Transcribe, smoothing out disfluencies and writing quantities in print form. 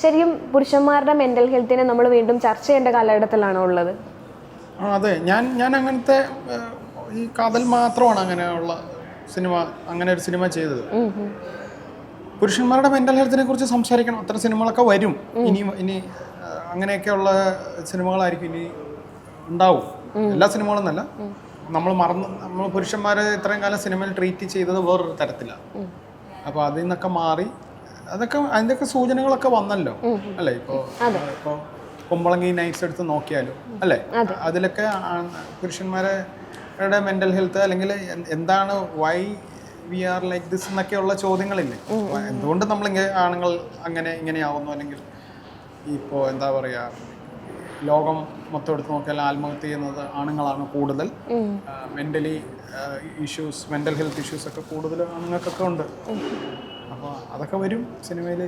ശരിക്കും പുരുഷന്മാരുടെ മെന്റൽ ഹെൽത്തിനെ നമ്മൾ വീണ്ടും ചർച്ച ചെയ്യേണ്ട കാലഘട്ടത്തിലാണോ ഉള്ളത്? അതെ, ഞാൻ അങ്ങനത്തെ ഈ കാതൽ മാത്രമാണ് അങ്ങനെയുള്ള സിനിമ, അങ്ങനെ ഒരു സിനിമ ചെയ്തത്. പുരുഷന്മാരുടെ മെന്റൽ ഹെൽത്തിനെ കുറിച്ച് സംസാരിക്കണം, അത്തരം സിനിമകളൊക്കെ വരും ഇനി അങ്ങനെയൊക്കെയുള്ള സിനിമകളായിരിക്കും ഇനി ഉണ്ടാവും. എല്ലാ സിനിമകളും എന്നല്ല, നമ്മൾ പുരുഷന്മാരെ ഇത്രയും കാലം സിനിമയിൽ ട്രീറ്റ് ചെയ്തത് വേറൊരു തരത്തിലാണ്. അപ്പോൾ അതിൽ നിന്നൊക്കെ മാറി അതിൻ്റെയൊക്കെ സൂചനകളൊക്കെ വന്നല്ലോ അല്ലേ? ഇപ്പോൾ കുമ്പളങ്ങി നൈറ്റ്സ് എടുത്ത് നോക്കിയാലും അല്ലേ, അതിലൊക്കെ പുരുഷന്മാരുടെ മെന്റൽ ഹെൽത്ത് അല്ലെങ്കിൽ എന്താണ് why we are like this എന്നൊക്കെയുള്ള ചോദ്യങ്ങളില്ലേ, എന്തുകൊണ്ട് നമ്മളിങ്ങനെ ആണുങ്ങൾ ഇങ്ങനെയാവുന്നു, അല്ലെങ്കിൽ ഇപ്പോൾ എന്താ പറയുക, ലോകം മൊത്തം എടുത്ത് നോക്കിയാൽ ആത്മഹത്യ ചെയ്യുന്നത് ആണുങ്ങളാണ് കൂടുതൽ, മെന്റൽ ഹെൽത്ത് ഇഷ്യൂസ് ഒക്കെ കൂടുതൽ ആണുങ്ങൾക്കൊക്കെ ഉണ്ട്. അപ്പോൾ അതൊക്കെ വരും സിനിമയിൽ.